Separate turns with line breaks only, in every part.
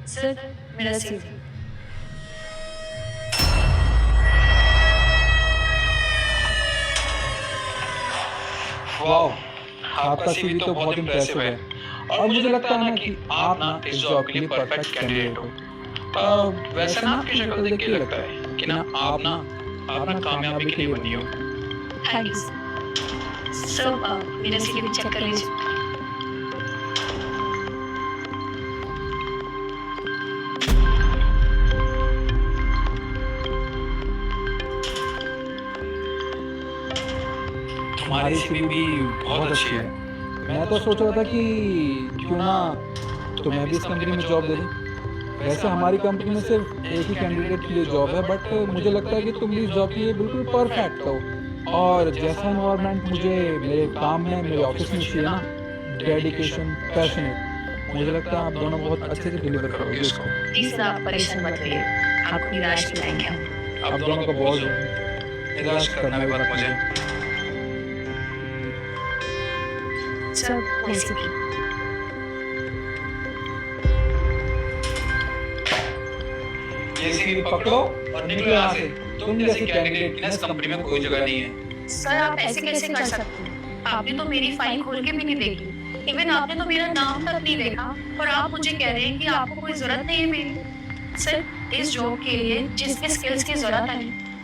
Sir, मेरा CV.
वाह, आपका सीवी तो बहुत इम्प्रेसिव है और मुझे लगता है ना कि आप ना इस जॉब के लिए परफेक्ट कैंडिडेट हो। वैसे ना आपकी शक्ल देख के लगता है कि ना आप ना कामयाबी के लिए बनी हो।
Thank you sir. मेरा सीवी चेक कर लीजिए।
तुम्हारी सीवी भी बहुत अच्छी है। मैं तो सोच रहा था कि क्यों ना तुम्हें भी इस कंपनी में जॉब दे दूं। वैसे हमारी कंपनी में सिर्फ एक ही कैंडिडेट के लिए जॉब है, बट मुझे लगता है कि तुम भी इस जॉब के लिए बिल्कुल परफेक्ट हो। और जैसा एनवायरनमेंट मुझे मेरे काम में, मेरे ऑफिस में चाहिए ना, डेडिकेशन, पैशनेट, मुझे लगता है आप दोनों बहुत अच्छे से डिलीवर करोगे इसको।
प्लीज सर, आप परेशान मत होइए। आपको निराश नहीं करेंगे हम।
आप दोनों का बहुत निराश करना भी बात मुझे।
सर, मेरा सीवी।
ये सीवी पकड़ो और निकलो यहाँ से। तुम जैसे कैंडिडेट की ना इस कंपनी में कोई जगह नहीं है।
सर, आप ऐसे कैसे कर सकते हैं? आपने तो मेरी फाइल खोल के भी नहीं देखी। इवन आपने तो मेरा नाम तक नहीं देखा और आप मुझे कह रहे हैं कि आपको कोई जरूरत नहीं है मेरी। सर, इस जॉब के लिए जिसके स्किल्स की जरूरत है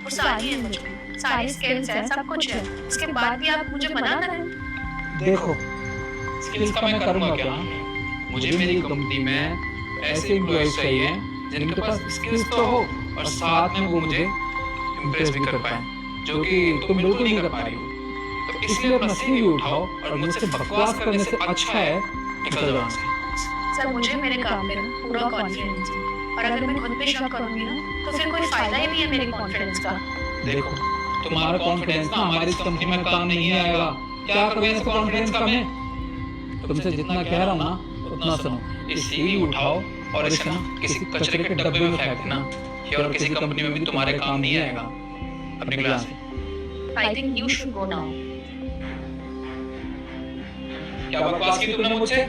वो सारी है मुझे। सारी स्किल्स है, सब कुछ है। उसके बाद भी आप मुझे मना कर रहे हैं।
देखो, स्किल्स का मैं करूँगा क्या? मुझे मेरी कंपनी में ऐसे एम्प्लॉयज चाहिए जिनके पास स्किल्स तो हो और साथ में वो मुझे इम्प्रेस भी कर पाए, जो कि तुम बिल्कुल नहीं कर पा रही हो। तो इसलिए अपना सीवी उठाओ और मुझसे बकवास करने से अच्छा है निकल जाओ से।
सर, मुझे मेरे काम पे ना पूरा कॉन्फिडेंस है और अगर मैं खुद पे शक करूंगी ना तो फिर कोई फायदा ही नहीं है मेरे कॉन्फिडेंस का।
देखो, तुम्हारा कॉन्फिडेंस ना हमारी इस कंपनी में काम नहीं आएगा। क्या करोगे इस कॉन्फिडेंस का? मैं तुमसे जितना कह रहा हूँ ना उतना सुनो। इस सीवी उठाओ और इसे ना किसी कचरे के डब्बे में फेंक देना। ये और किसी कंपनी में भी तुम्हारे काम नहीं आएगा। अब निकलो यहाँ से।
I think you should go now.
क्या बकवास की तुमने मुझसे?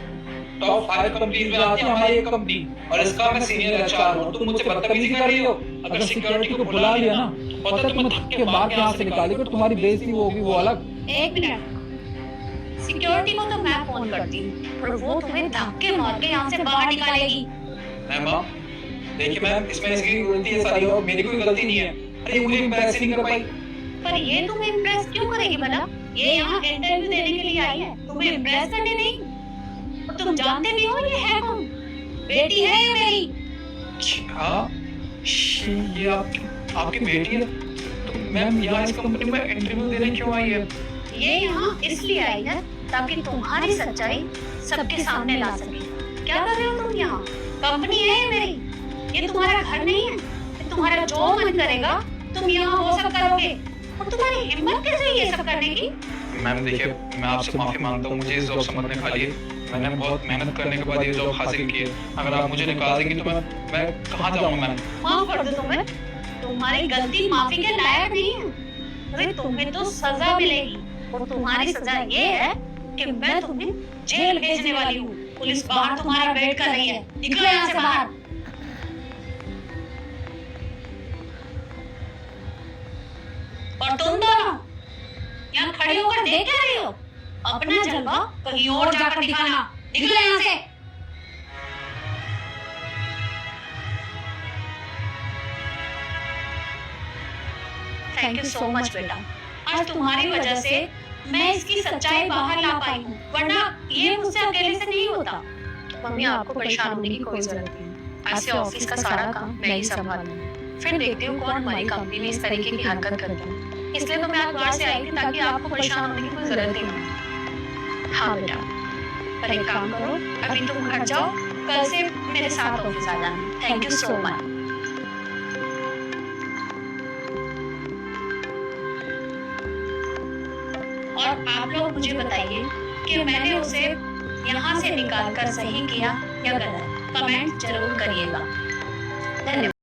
टॉप 5 कंपनीज में आती है हमारी एक कंपनी और इसका मैं सीनियर एचआर हूँ। तुम मुझसे बदतमीजी कर रही हो। अगर सिक्योरिटी को बुला लिया ना पता तुम्हें धक्के मार के यहाँ से निकालेगी और तुम्हारी बेइज्जती होगी वो अलग।
एक मिनट, सिक्योरिटी को तो मैं फोन करती हूँ और वो तुम्हें धक्के मार के यहाँ से बाहर निकालेगी।
मैम, देखिए मैम, इसमें इसकी गलती है सारी और मेरी कोई गलती नहीं है। अरे मुझे इम्प्रेस नहीं कर पाई।
पर ये तुम्हें इम्प्रेस क्यों करेगी भला? ये यहाँ इंटरव्यू देने के लिए आई है, तुम्हें इम्प्रेस करने नहीं। और तुम जानते भी हो ये है कौन? बेटी है ये मेरी।
हाँ, ये आपकी बेटी है? तो मैम यहाँ इस कंपनी में इंटरव्यू देने क्यों आई है?
ये यहाँ इसलिए आई है ताकि तुम्हारी सच्चाई सबके सामने ला सके। क्या कर रहे हो तुम यहाँ? कंपनी है ये मेरी, ये तुम्हारा घर नहीं है। तुम्हारा जो मन करेगा तुम यहाँ वो सब करोगे और तुम्हारी हिम्मत कैसे ये सब करने की?
मैम देखिए, मैं आपसे माफी मांगता हूँ, मुझे इस जॉब से मत निकालिए। मैंने बहुत मेहनत करने के बाद ये जॉब हासिल की है। अगर आप मुझे निकाल देंगी तो मैं कहाँ जाऊँगा? मैम
माफ कर दो तुम्हें, तुम्हारी गलती माफी के लायक नहीं है। अरे तुम्हें तो सजा मिलेगी और तुम्हारी सजा ये है कि मैं तुम्हें जेल भेजने वाली हूँ। पुलिस बाहर तुम्हारा वेट कर रही है। निकलो यहाँ से बाहर। और तुम दोनों यहाँ खड़े होकर देख क्या रही हो? अपना जलवा कहीं और जाकर दिखाना। निकलो यहाँ से। थैंक यू सो मच बेटा। आज तुम्हारी वजह से मैं इसकी सच्चाई बाहर ला पाई हूँ, वरना ये मुझसे अकेले से नहीं होता। मम्मी, आपको परेशान होने की कोई जरूरत नहीं। आज से ऑफिस का सारा काम मैं ही संभालूंगी। फिर देखती हूँ कौन हमारी कंपनी में इस तरीके की हरकत करता है। इसलिए तो मैं आज बाहर से आई थी ताकि आपको परेशान होने की कोई जरूरत ही नहीं। हाँ बेटा, पर एक काम करो, अभी तुम घर जाओ, कल से मेरे साथ ऑफिस आ जाना। Thank you so much. और आप लोग मुझे बताइए कि मैंने उसे यहाँ से निकालकर सही किया या गलत। कमेंट जरूर करिएगा। धन्यवाद।